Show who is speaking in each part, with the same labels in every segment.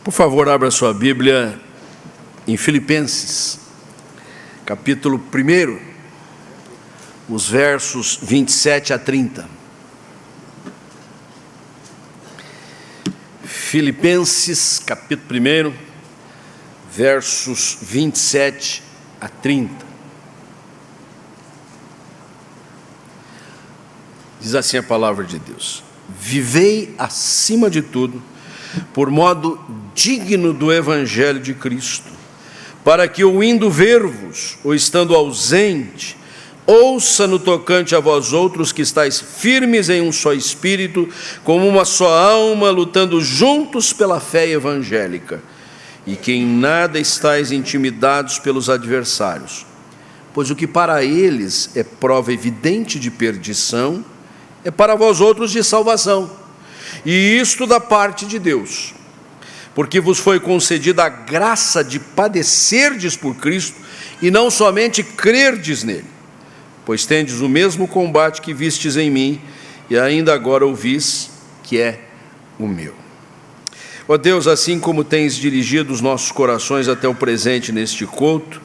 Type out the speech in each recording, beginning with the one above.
Speaker 1: Por favor, abra sua Bíblia em Filipenses, capítulo 1, os versos 27 a 30. Filipenses, capítulo 1, versos 27 a 30. Diz assim a palavra de Deus: vivei acima de tudo por modo digno do Evangelho de Cristo, para que, ou indo ver-vos, ou estando ausente, ouça no tocante a vós outros que estáis firmes em um só espírito, como uma só alma, lutando juntos pela fé evangélica, e que em nada estáis intimidados pelos adversários, pois o que para eles é prova evidente de perdição, é para vós outros de salvação, e isto da parte de Deus, porque vos foi concedida a graça de padecerdes por Cristo, e não somente crerdes nele, pois tendes o mesmo combate que vistes em mim, e ainda agora ouvis que é o meu. Ó Deus, assim como tens dirigido os nossos corações até o presente neste culto,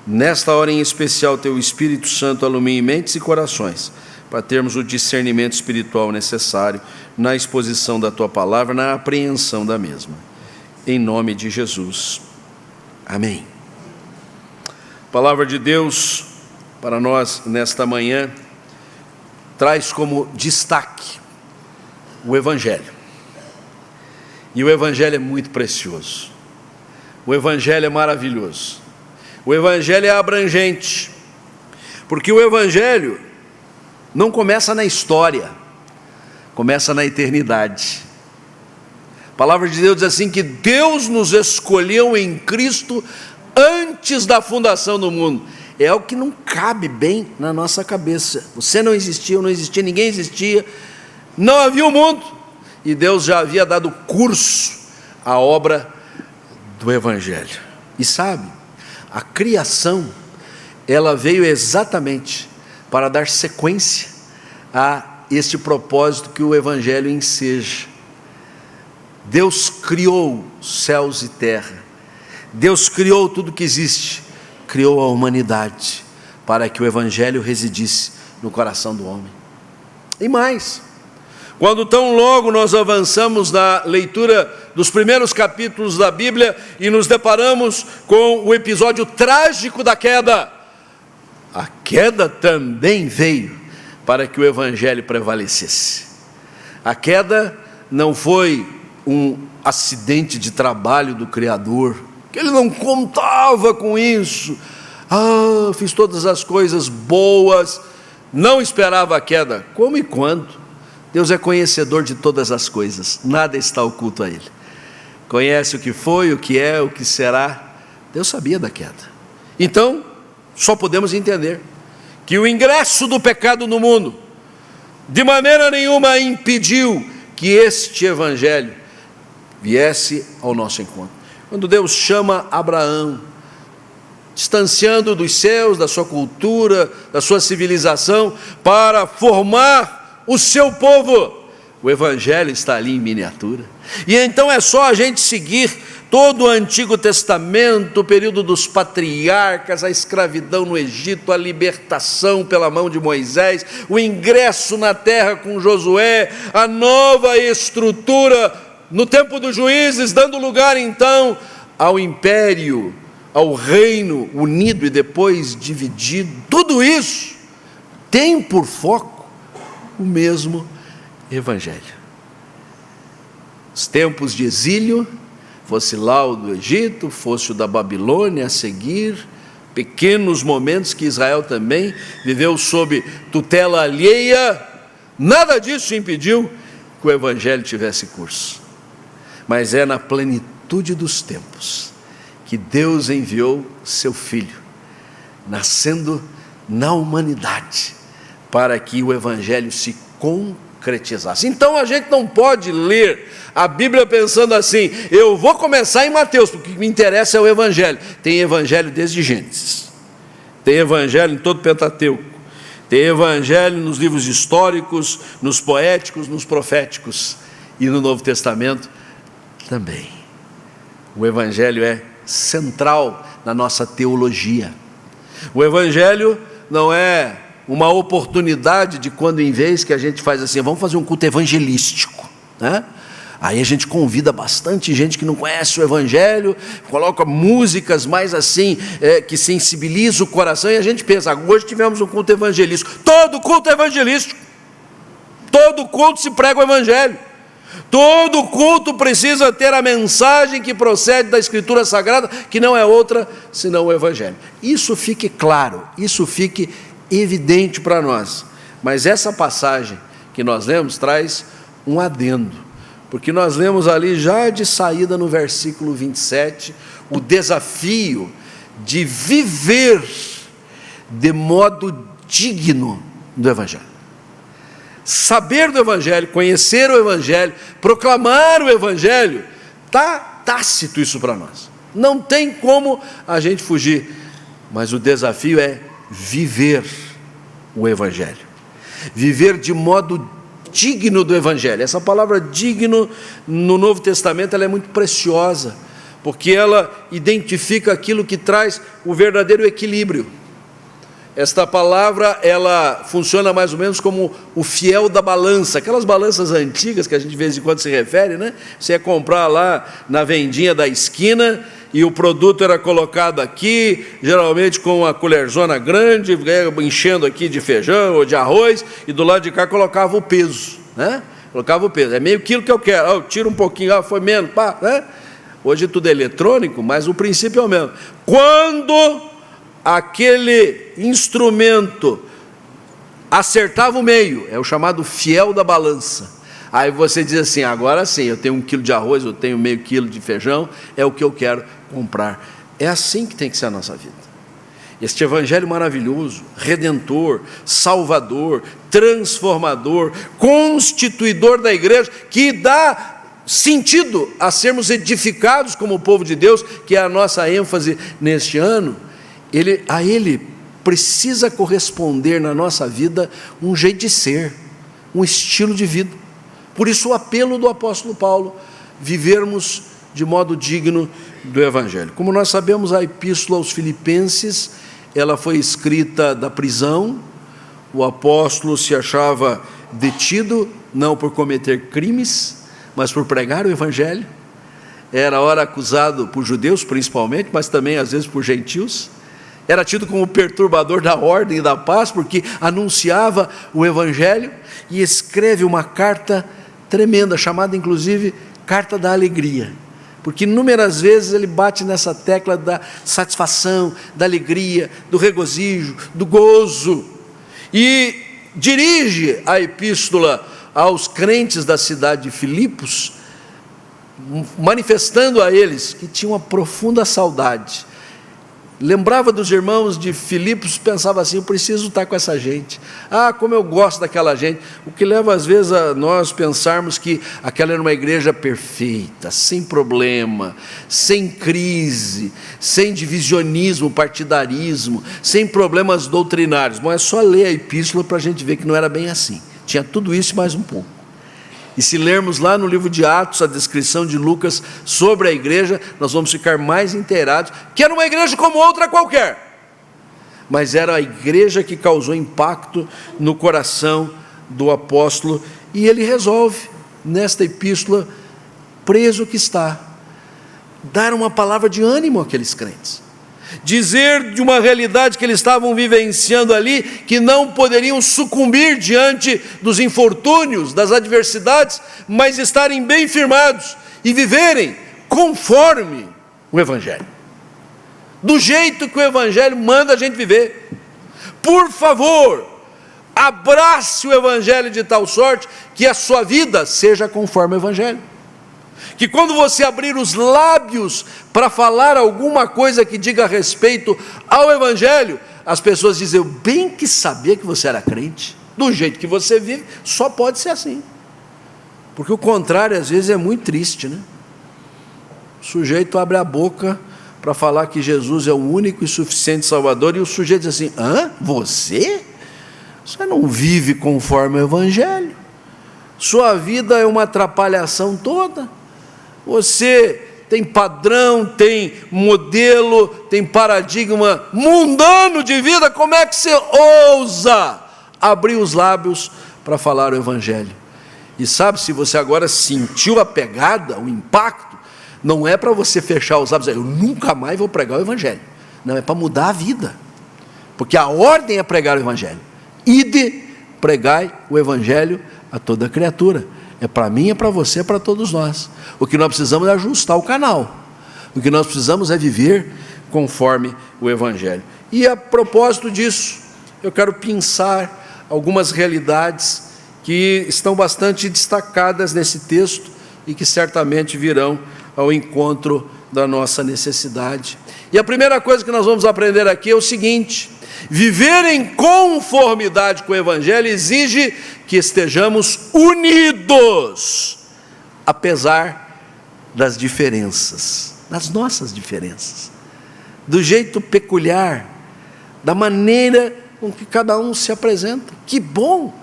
Speaker 1: nesta hora em especial teu Espírito Santo ilumine mentes e corações, para termos o discernimento espiritual necessário na exposição da Tua Palavra, na apreensão da mesma. Em nome de Jesus. Amém. A Palavra de Deus para nós nesta manhã traz como destaque o Evangelho. E o Evangelho é muito precioso. O Evangelho é maravilhoso. O Evangelho é abrangente, porque o Evangelho não começa na história, começa na eternidade. A palavra de Deus diz assim, que Deus nos escolheu em Cristo antes da fundação do mundo. É algo que não cabe bem na nossa cabeça. Você não existia, eu não existia, ninguém existia, não havia o mundo, e Deus já havia dado curso à obra do Evangelho. E sabe, a criação, ela veio exatamente para dar sequência a este propósito que o Evangelho enseja. Deus criou céus e terra, Deus criou tudo que existe, criou a humanidade, para que o Evangelho residisse no coração do homem. E mais, quando tão logo nós avançamos na leitura dos primeiros capítulos da Bíblia e nos deparamos com o episódio trágico da queda, a queda também veio para que o Evangelho prevalecesse. A queda não foi um acidente de trabalho do Criador, que ele não contava com isso. Fiz todas as coisas boas, não esperava a queda. Como e quando? Deus é conhecedor de todas as coisas, nada está oculto a Ele. Conhece o que foi, o que é, o que será. Deus sabia da queda. Então, só podemos entender que o ingresso do pecado no mundo, de maneira nenhuma impediu que este Evangelho viesse ao nosso encontro. Quando Deus chama Abraão, distanciando dos céus, da sua cultura, da sua civilização, para formar o seu povo, o Evangelho está ali em miniatura. E então é só a gente seguir todo o Antigo Testamento, o período dos patriarcas, a escravidão no Egito, a libertação pela mão de Moisés, o ingresso na terra com Josué, a nova estrutura no tempo dos juízes, dando lugar então ao império, ao reino unido e depois dividido. Tudo isso tem por foco o mesmo Evangelho. Os tempos de exílio, fosse lá o do Egito, fosse o da Babilônia a seguir, pequenos momentos que Israel também viveu sob tutela alheia, nada disso impediu que o Evangelho tivesse curso. Mas é na plenitude dos tempos que Deus enviou seu Filho, nascendo na humanidade, para que o Evangelho se concretizasse. Então a gente não pode ler a Bíblia pensando assim, eu vou começar em Mateus, porque o que me interessa é o Evangelho. Tem Evangelho desde Gênesis, tem Evangelho em todo o Pentateuco, tem Evangelho nos livros históricos, nos poéticos, nos proféticos, e no Novo Testamento também. O Evangelho é central na nossa teologia. O Evangelho não é uma oportunidade de quando em vez que a gente faz assim, vamos fazer um culto evangelístico, né? Aí a gente convida bastante gente que não conhece o Evangelho, coloca músicas mais assim, que sensibiliza o coração, e a gente pensa, hoje tivemos um culto evangelístico. Todo culto é evangelístico, todo culto se prega o Evangelho, todo culto precisa ter a mensagem que procede da Escritura Sagrada, que não é outra senão o Evangelho. Isso fique claro, isso fique evidente para nós. Mas essa passagem que nós lemos traz um adendo, porque nós lemos ali já de saída no versículo 27, o desafio de viver de modo digno do Evangelho. Saber do Evangelho, conhecer o Evangelho, proclamar o Evangelho, está tácito isso para nós. Não tem como a gente fugir, mas o desafio é viver o Evangelho. Viver de modo digno do Evangelho. Essa palavra digno no Novo Testamento ela é muito preciosa, porque ela identifica aquilo que traz o verdadeiro equilíbrio. Esta palavra ela funciona mais ou menos como o fiel da balança, aquelas balanças antigas que a gente de vez em quando se refere, né? Você ia comprar lá na vendinha da esquina e o produto era colocado aqui, geralmente com uma colherzona grande, enchendo aqui de feijão ou de arroz, e do lado de cá colocava o peso, né? Colocava o peso, é meio quilo que eu quero, tira um pouquinho, foi menos, pá, né? Hoje tudo é eletrônico, mas o princípio é o mesmo. Quando aquele instrumento acertava o meio, é o chamado fiel da balança. Aí você diz assim, agora sim, eu tenho 1 quilo de arroz, eu tenho meio quilo de feijão, é o que eu quero comprar. É assim que tem que ser a nossa vida. Este Evangelho maravilhoso, redentor, salvador, transformador, constituidor da igreja, que dá sentido a sermos edificados como o povo de Deus, que é a nossa ênfase neste ano, a ele precisa corresponder na nossa vida um jeito de ser, um estilo de vida. Por isso o apelo do apóstolo Paulo, vivermos de modo digno do Evangelho. Como nós sabemos, a epístola aos Filipenses, ela foi escrita da prisão. O apóstolo se achava detido, não por cometer crimes, mas por pregar o Evangelho. Era ora acusado por judeus principalmente, mas também às vezes por gentios. Era tido como perturbador da ordem e da paz, porque anunciava o Evangelho, e escreve uma carta tremenda, chamada inclusive Carta da Alegria, porque inúmeras vezes ele bate nessa tecla da satisfação, da alegria, do regozijo, do gozo, e dirige a epístola aos crentes da cidade de Filipos, manifestando a eles que tinha uma profunda saudade. Lembrava dos irmãos de Filipos, pensava assim, eu preciso estar com essa gente, como eu gosto daquela gente, o que leva às vezes a nós pensarmos que aquela era uma igreja perfeita, sem problema, sem crise, sem divisionismo, partidarismo, sem problemas doutrinários. Bom, é só ler a epístola para a gente ver que não era bem assim, tinha tudo isso e mais um pouco. E se lermos lá no livro de Atos a descrição de Lucas sobre a igreja, nós vamos ficar mais inteirados que era uma igreja como outra qualquer, mas era a igreja que causou impacto no coração do apóstolo, e ele resolve nesta epístola, preso que está, dar uma palavra de ânimo àqueles crentes, dizer de uma realidade que eles estavam vivenciando ali, que não poderiam sucumbir diante dos infortúnios, das adversidades, mas estarem bem firmados e viverem conforme o Evangelho, do jeito que o Evangelho manda a gente viver. Por favor, abrace o Evangelho de tal sorte que a sua vida seja conforme o Evangelho, que quando você abrir os lábios para falar alguma coisa que diga respeito ao Evangelho, as pessoas dizem, eu bem que sabia que você era crente, do jeito que você vive, só pode ser assim, porque o contrário às vezes é muito triste, né? O sujeito abre a boca para falar que Jesus é o único e suficiente Salvador, e o sujeito diz assim, você? Você não vive conforme o Evangelho, sua vida é uma atrapalhação toda, você tem padrão, tem modelo, tem paradigma mundano de vida, como é que você ousa abrir os lábios para falar o Evangelho? E sabe, se você agora sentiu a pegada, o impacto, não é para você fechar os lábios, eu nunca mais vou pregar o Evangelho. Não, é para mudar a vida, porque a ordem é pregar o Evangelho. Ide, pregai o Evangelho a toda criatura. É para mim, é para você, é para todos nós. O que nós precisamos é ajustar o canal. O que nós precisamos é viver conforme o Evangelho. E a propósito disso, eu quero pensar algumas realidades que estão bastante destacadas nesse texto e que certamente virão ao encontro da nossa necessidade. E a primeira coisa que nós vamos aprender aqui é o seguinte: viver em conformidade com o Evangelho exige que estejamos unidos, apesar das diferenças, das nossas diferenças, do jeito peculiar, da maneira com que cada um se apresenta. Que bom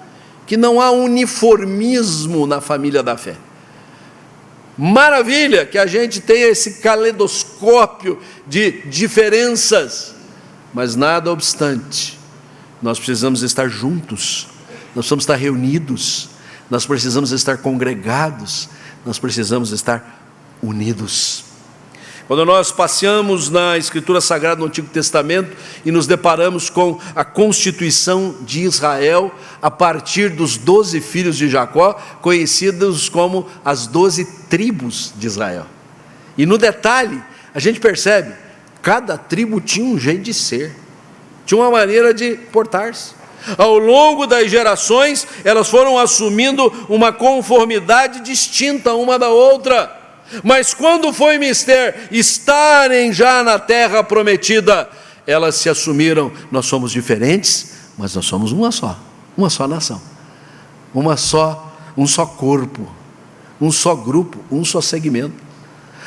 Speaker 1: que não há uniformismo na família da fé. Maravilha que a gente tenha esse caleidoscópio de diferenças, mas nada obstante, nós precisamos estar juntos, nós precisamos estar reunidos, nós precisamos estar congregados, nós precisamos estar unidos. Quando nós passeamos na Escritura Sagrada no Antigo Testamento e nos deparamos com a constituição de Israel a partir dos 12 filhos de Jacó, conhecidos como as 12 tribos de Israel. E no detalhe, a gente percebe, cada tribo tinha um jeito de ser, tinha uma maneira de portar-se. Ao longo das gerações, elas foram assumindo uma conformidade distinta uma da outra. Mas quando foi mister estarem já na terra prometida, elas se assumiram: nós somos diferentes, mas nós somos uma só nação, um só corpo, um só grupo, um só segmento.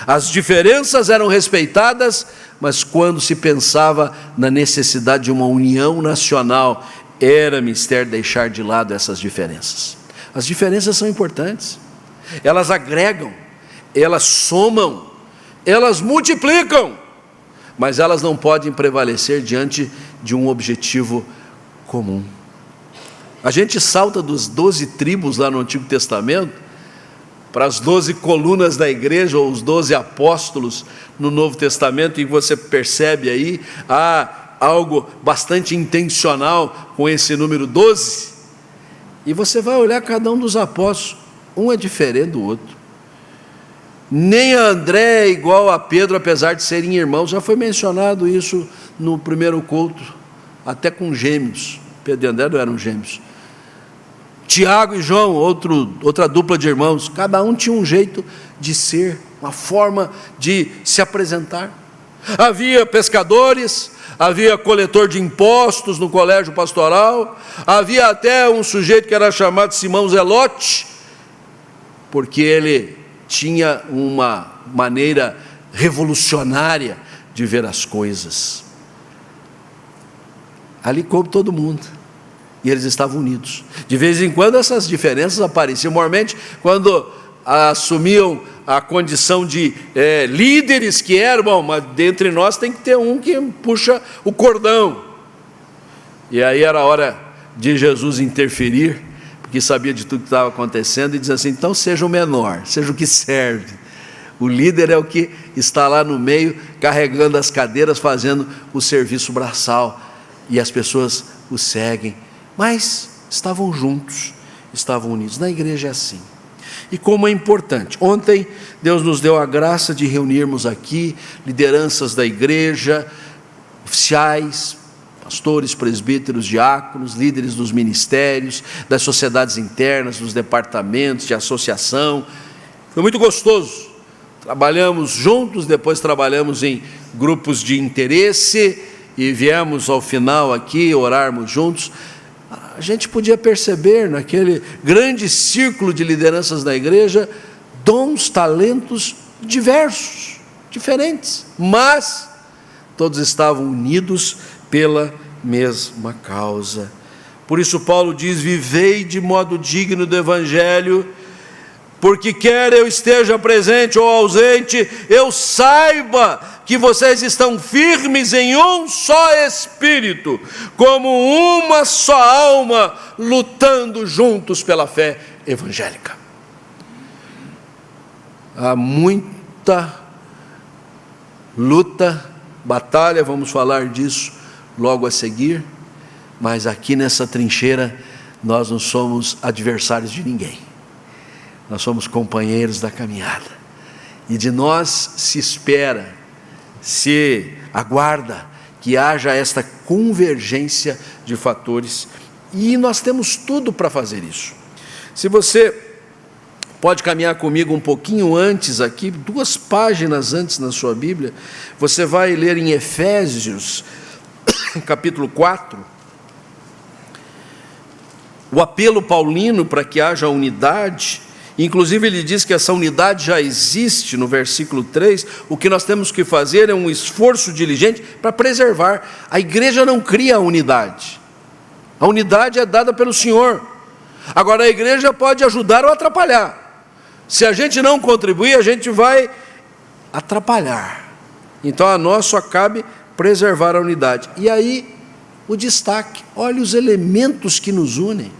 Speaker 1: As diferenças eram respeitadas, mas quando se pensava na necessidade de uma união nacional, era mister deixar de lado essas diferenças. As diferenças são importantes, elas agregam, elas somam, elas multiplicam, mas elas não podem prevalecer diante de um objetivo comum. A gente salta dos 12 tribos lá no Antigo Testamento para as 12 colunas da igreja, ou os 12 apóstolos no Novo Testamento, e você percebe aí, há algo bastante intencional com esse número 12, e você vai olhar cada um dos apóstolos, um é diferente do outro. Nem André é igual a Pedro, apesar de serem irmãos. Já foi mencionado isso no primeiro culto, até com gêmeos. Pedro e André não eram gêmeos. Tiago e João, outra dupla de irmãos, cada um tinha um jeito de ser, uma forma de se apresentar. Havia pescadores, havia coletor de impostos no colégio pastoral, havia até um sujeito que era chamado Simão Zelote, porque ele tinha uma maneira revolucionária de ver as coisas. Ali coube todo mundo, e eles estavam unidos. De vez em quando essas diferenças apareciam, normalmente quando assumiam a condição de líderes, que eram, bom, mas dentre nós tem que ter um que puxa o cordão, e aí era a hora de Jesus interferir, porque sabia de tudo que estava acontecendo, e diz assim: então seja o menor, seja o que serve. O líder é o que está lá no meio, carregando as cadeiras, fazendo o serviço braçal, e as pessoas o seguem, mas estavam juntos, estavam unidos. Na igreja é assim. E como é importante, ontem Deus nos deu a graça de reunirmos aqui lideranças da igreja, oficiais, pastores, presbíteros, diáconos, líderes dos ministérios, das sociedades internas, dos departamentos de associação. Foi muito gostoso. Trabalhamos juntos, depois trabalhamos em grupos de interesse e viemos ao final aqui orarmos juntos. A gente podia perceber naquele grande círculo de lideranças da igreja dons, talentos diversos, diferentes, mas todos estavam unidos pela mesma causa. Por isso Paulo diz: vivei de modo digno do Evangelho, porque quer eu esteja presente ou ausente, eu saiba que vocês estão firmes em um só espírito, como uma só alma, lutando juntos pela fé evangélica. Há muita luta, batalha, vamos falar disso logo a seguir, mas aqui nessa trincheira nós não somos adversários de ninguém, nós somos companheiros da caminhada, e de nós se espera, se aguarda que haja esta convergência de fatores, e nós temos tudo para fazer isso. Se você pode caminhar comigo um pouquinho antes aqui, 2 páginas antes na sua Bíblia, você vai ler em Efésios, capítulo 4, o apelo paulino para que haja unidade. Inclusive ele diz que essa unidade já existe no versículo 3, o que nós temos que fazer é um esforço diligente para preservar. A igreja não cria a unidade é dada pelo Senhor. Agora a igreja pode ajudar ou atrapalhar. Se a gente não contribuir, a gente vai atrapalhar. Então a nós só cabe preservar a unidade. E aí o destaque, olha os elementos que nos unem,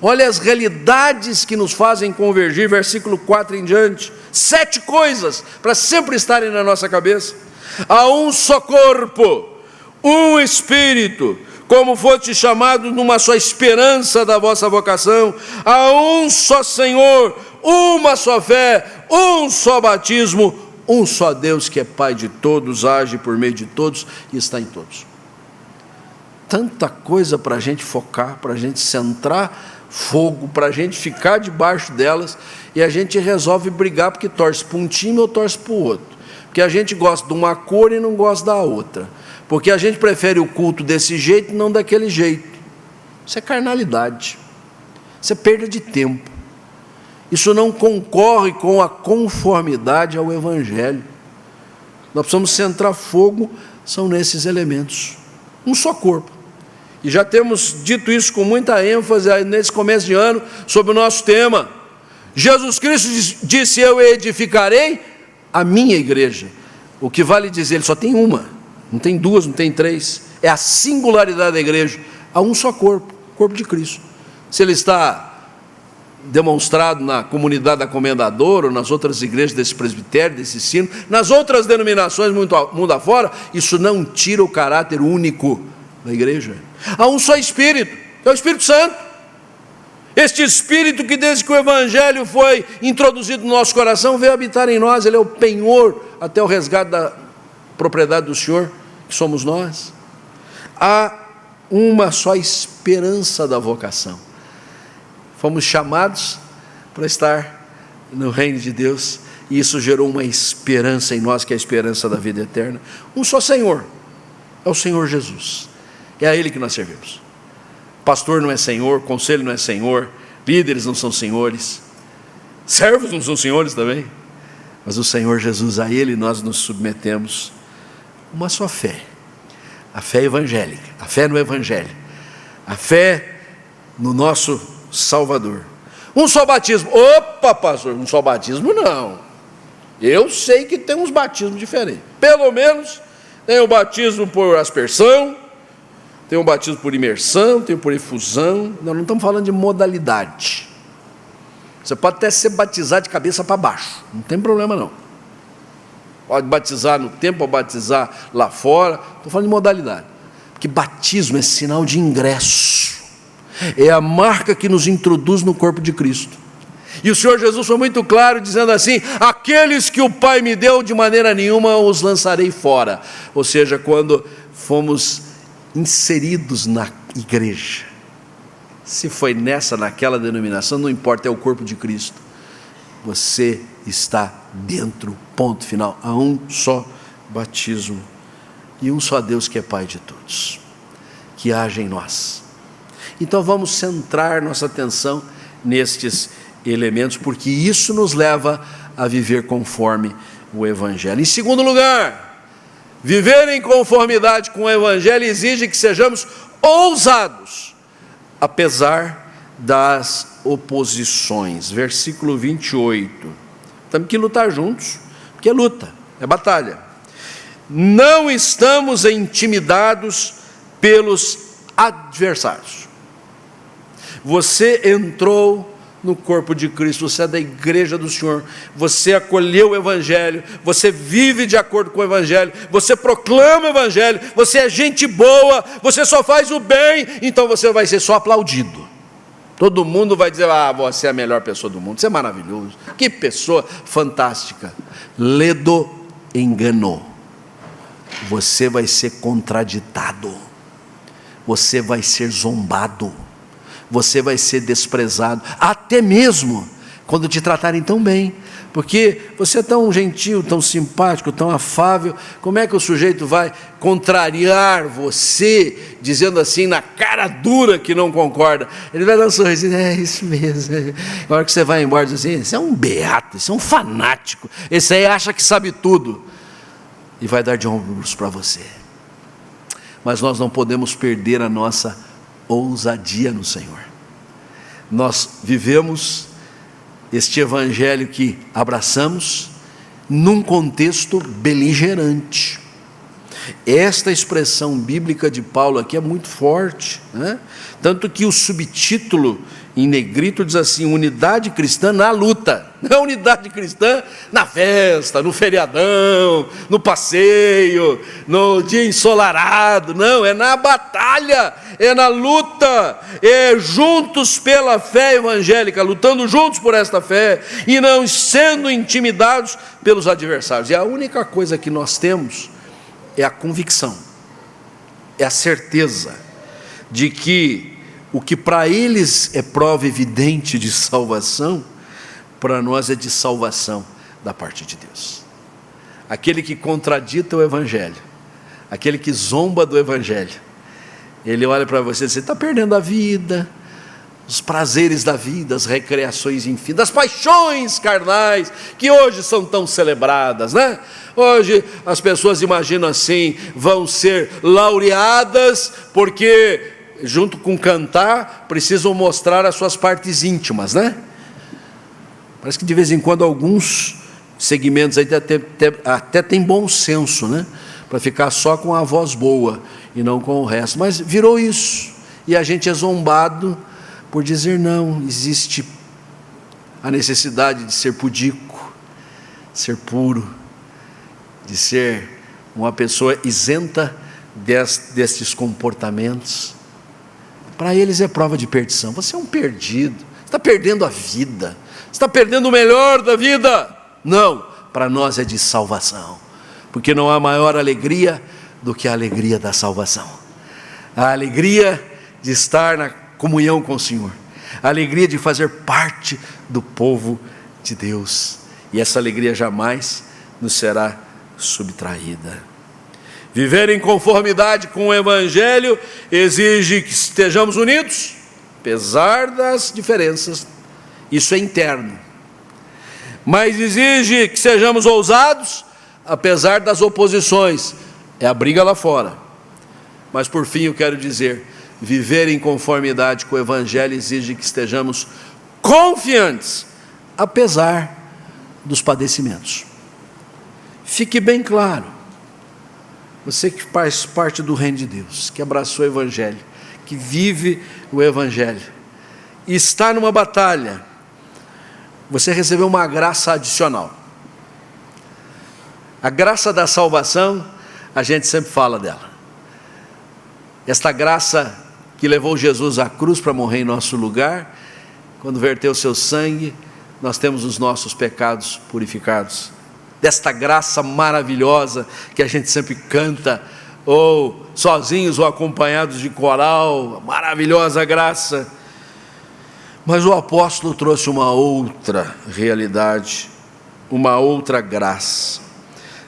Speaker 1: olha as realidades que nos fazem convergir, versículo 4 em diante, 7 coisas para sempre estarem na nossa cabeça. Há um só corpo, um espírito, como foste chamado numa só esperança da vossa vocação, há um só Senhor, uma só fé, um só batismo, um só Deus que é Pai de todos, age por meio de todos e está em todos. Tanta coisa para a gente focar, para a gente centrar fogo, para a gente ficar debaixo delas, e a gente resolve brigar porque torce para um time ou torce para o outro, porque a gente gosta de uma cor e não gosta da outra, porque a gente prefere o culto desse jeito e não daquele jeito. Isso é carnalidade, isso é perda de tempo, isso não concorre com a conformidade ao Evangelho. Nós precisamos centrar fogo, são nesses elementos, um só corpo. E já temos dito isso com muita ênfase nesse começo de ano, sobre o nosso tema. Jesus Cristo disse: eu edificarei a minha igreja. O que vale dizer, ele só tem uma, não tem duas, não tem três, é a singularidade da igreja. Há um só corpo, o corpo de Cristo. Se ele está demonstrado na comunidade da Comendadora, ou nas outras igrejas desse presbitério, desse sino, nas outras denominações mundo afora, isso não tira o caráter único da igreja. Há um só Espírito, que é o Espírito Santo. Este Espírito que desde que o Evangelho foi introduzido no nosso coração, veio habitar em nós, ele é o penhor até o resgate da propriedade do Senhor, que somos nós. Há uma só esperança da vocação. Fomos chamados para estar no reino de Deus, e isso gerou uma esperança em nós, que é a esperança da vida eterna. Um só Senhor, é o Senhor Jesus, é a Ele que nós servimos. Pastor não é Senhor, conselho não é Senhor, líderes não são senhores, servos não são senhores também, mas o Senhor Jesus, a Ele nós nos submetemos. Uma só fé, a fé evangélica, a fé no Evangelho, a fé no nosso Salvador. Um só batismo. Opa, pastor, um só batismo não. Eu sei que tem uns batismos diferentes. Pelo menos tem o batismo por aspersão, tem o batismo por imersão, tem por efusão. Nós não estamos falando de modalidade. Você pode até ser batizado de cabeça para baixo, não tem problema não. Pode batizar no templo, pode batizar lá fora. Estou falando de modalidade, porque batismo é sinal de ingresso, é a marca que nos introduz no corpo de Cristo. E o Senhor Jesus foi muito claro, dizendo assim: aqueles que o Pai me deu, de maneira nenhuma os lançarei fora. Ou seja, quando fomos inseridos na igreja, se foi nessa, naquela denominação, não importa, é o corpo de Cristo, você está dentro, ponto final. Há um só batismo e um só Deus que é Pai de todos, que age em nós. Então vamos centrar nossa atenção nestes elementos, porque isso nos leva a viver conforme o Evangelho. Em segundo lugar, viver em conformidade com o Evangelho exige que sejamos ousados, apesar das oposições. Versículo 28. Temos que lutar juntos, porque é luta, é batalha. Não estamos intimidados pelos adversários. Você entrou no corpo de Cristo, você é da igreja do Senhor, você acolheu o Evangelho, você vive de acordo com o Evangelho, você proclama o Evangelho, você é gente boa, você só faz o bem, então você vai ser só aplaudido. Todo mundo vai dizer: ah, você é a melhor pessoa do mundo, você é maravilhoso, que pessoa fantástica. Ledo enganou. Você vai ser contraditado, você vai ser zombado, você vai ser desprezado, até mesmo quando te tratarem tão bem, porque você é tão gentil, tão simpático, tão afável. Como é que o sujeito vai contrariar você, dizendo assim na cara dura que não concorda? Ele vai dar um sorrisinho: é isso mesmo. Na hora que você vai embora, diz assim: esse é um beato, esse é um fanático, esse aí acha que sabe tudo, e vai dar de ombros para você. Mas nós não podemos perder a nossa ousadia no Senhor. Nós vivemos este evangelho que abraçamos num contexto beligerante. Esta expressão bíblica de Paulo aqui é muito forte, né? Tanto que o subtítulo em negrito diz assim: unidade cristã na luta. Não é unidade cristã na festa, no feriadão, no passeio, no dia ensolarado. Não, é na batalha, é na luta, é juntos pela fé evangélica, lutando juntos por esta fé e não sendo intimidados pelos adversários. E a única coisa que nós temos é a convicção, é a certeza de que o que para eles é prova evidente de salvação, para nós é de salvação da parte de Deus. Aquele que contradita o Evangelho, aquele que zomba do Evangelho, ele olha para você e diz: você está perdendo a vida, os prazeres da vida, as recreações infinitas, as paixões carnais, que hoje são tão celebradas, né? Hoje as pessoas imaginam assim, vão ser laureadas, porque junto com cantar, precisam mostrar as suas partes íntimas, né? Parece que de vez em quando alguns segmentos aí até tem bom senso, né? Para ficar só com a voz boa e não com o resto. Mas virou isso, e a gente é zombado por dizer: não, existe a necessidade de ser pudico, ser puro, de ser uma pessoa isenta destes comportamentos. Para eles é prova de perdição. Você é um perdido, você está perdendo a vida, você está perdendo o melhor da vida. Não, para nós é de salvação, porque não há maior alegria do que a alegria da salvação, a alegria de estar na comunhão com o Senhor, a alegria de fazer parte do povo de Deus, e essa alegria jamais nos será subtraída. Viver em conformidade com o Evangelho exige que estejamos unidos, apesar das diferenças. Isso é interno. Mas exige que sejamos ousados, apesar das oposições. É a briga lá fora. Mas por fim eu quero dizer: viver em conformidade com o Evangelho exige que estejamos confiantes, apesar dos padecimentos. Fique bem claro, você que faz parte do reino de Deus, que abraçou o Evangelho, que vive o Evangelho, e está numa batalha, você recebeu uma graça adicional. A graça da salvação, a gente sempre fala dela. Esta graça que levou Jesus à cruz para morrer em nosso lugar, quando verteu seu sangue, nós temos os nossos pecados purificados. Desta graça maravilhosa que a gente sempre canta, ou sozinhos ou acompanhados de coral, maravilhosa graça. Mas o apóstolo trouxe uma outra realidade, uma outra graça.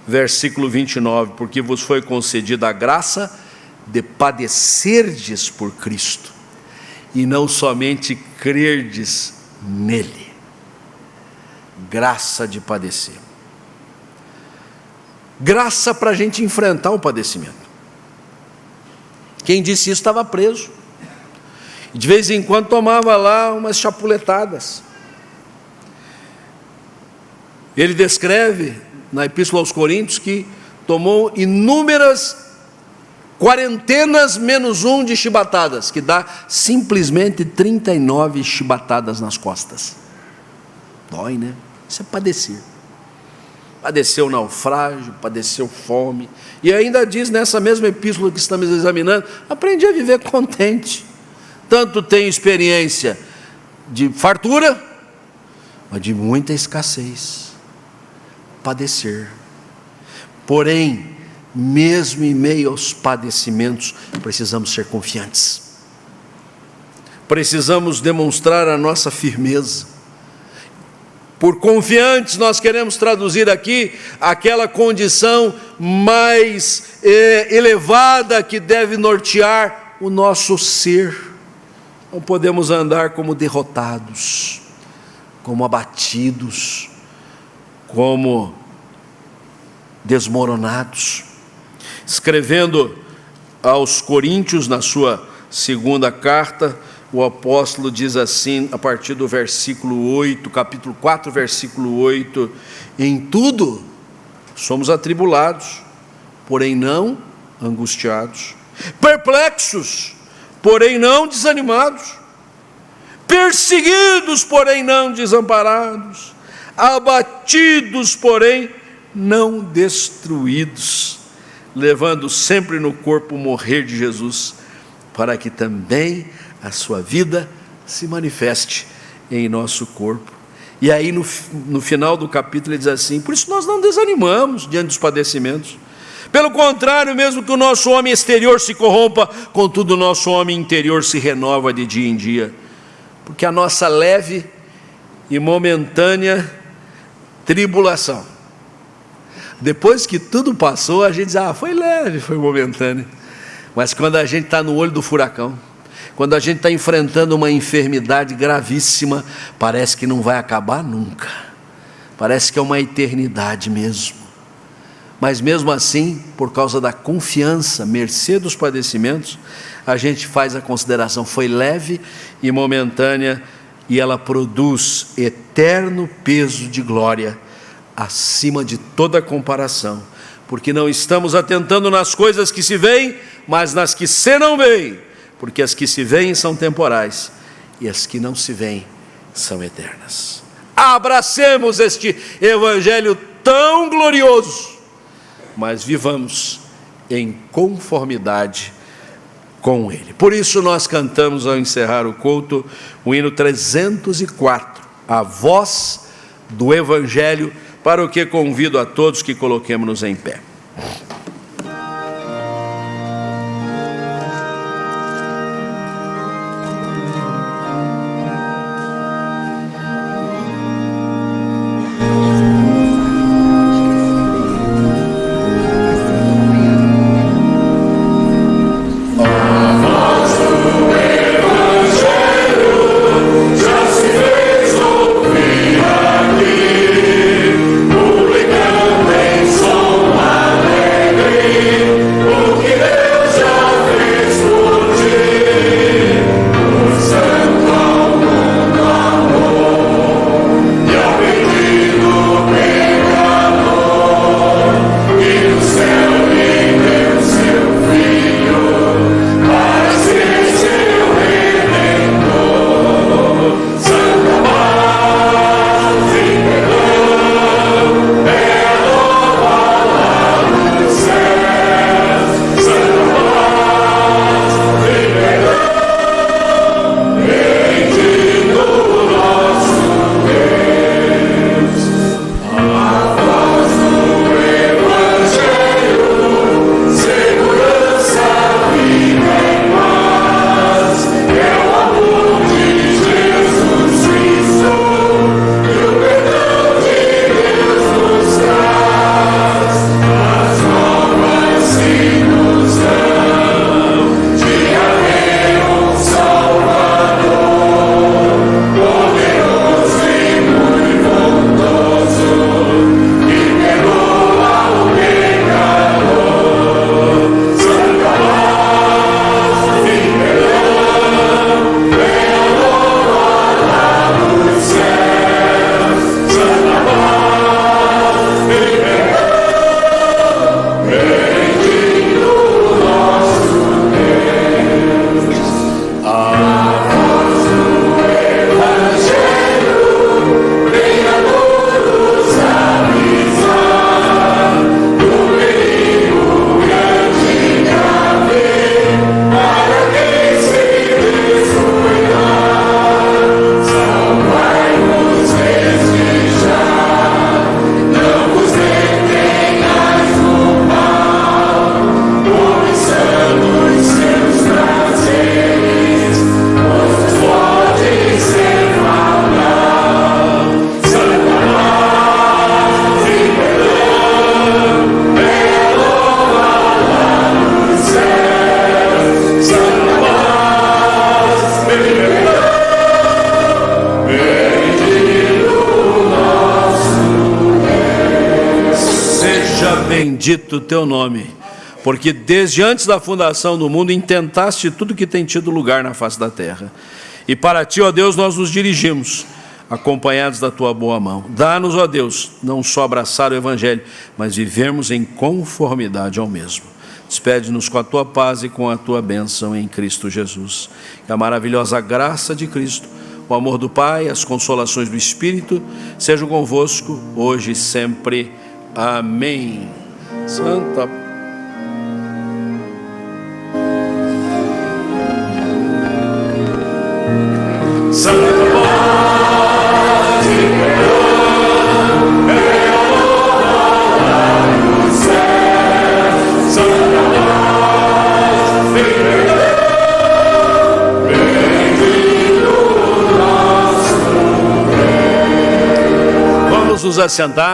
Speaker 1: Versículo 29, porque vos foi concedida a graça de padecerdes por Cristo, e não somente crerdes nele. Graça de padecer. Graça para a gente enfrentar o padecimento. Quem disse isso estava preso. De vez em quando tomava lá umas chapuletadas. Ele descreve na Epístola aos Coríntios que tomou inúmeras quarentenas menos um de chibatadas, que dá simplesmente 39 chibatadas nas costas. Dói, né? Isso é padecer. Padeceu naufrágio, padeceu fome. E ainda diz nessa mesma epístola que estamos examinando: aprendi a viver contente. Tanto tenho experiência de fartura, mas de muita escassez. Padecer. Porém, mesmo em meio aos padecimentos, precisamos ser confiantes. Precisamos demonstrar a nossa firmeza. Por confiantes, nós queremos traduzir aqui aquela condição mais elevada que deve nortear o nosso ser. Não podemos andar como derrotados, como abatidos, como desmoronados. Escrevendo aos Coríntios, na sua segunda carta, o apóstolo diz assim, a partir do versículo 8, capítulo 4, versículo 8: em tudo somos atribulados, porém não angustiados, perplexos, porém não desanimados, perseguidos, porém não desamparados, abatidos, porém não destruídos, levando sempre no corpo o morrer de Jesus, para que também a sua vida se manifeste em nosso corpo. E aí no final do capítulo ele diz assim: por isso nós não desanimamos diante dos padecimentos. Pelo contrário, mesmo que o nosso homem exterior se corrompa, contudo o nosso homem interior se renova de dia em dia. Porque a nossa leve e momentânea tribulação, depois que tudo passou, a gente diz: foi leve, foi momentâneo. Mas quando a gente está no olho do furacão, quando a gente está enfrentando uma enfermidade gravíssima, parece que não vai acabar nunca, parece que é uma eternidade mesmo. Mas mesmo assim, por causa da confiança, mercê dos padecimentos, a gente faz a consideração: foi leve e momentânea, e ela produz eterno peso de glória, acima de toda comparação, porque não estamos atentando nas coisas que se veem, mas nas que se não veem, porque as que se veem são temporais, e as que não se veem são eternas. Abracemos este evangelho tão glorioso, mas vivamos em conformidade com ele. Por isso nós cantamos, ao encerrar o culto, o hino 304, a voz do evangelho, para o que convido a todos que coloquemos-nos em pé.
Speaker 2: Publicando em som alegre.
Speaker 1: Seja bendito o teu nome, porque desde antes da fundação do mundo intentaste tudo que tem tido lugar na face da terra. E para ti, ó Deus, nós nos dirigimos, acompanhados da tua boa mão. Dá-nos, ó Deus, não só abraçar o Evangelho, mas vivermos em conformidade ao mesmo. Despede-nos com a tua paz e com a tua bênção em Cristo Jesus. Que a maravilhosa graça de Cristo, o amor do Pai, as consolações do Espírito, sejam convosco, hoje e sempre. Amém. Santa Vamos nos assentar.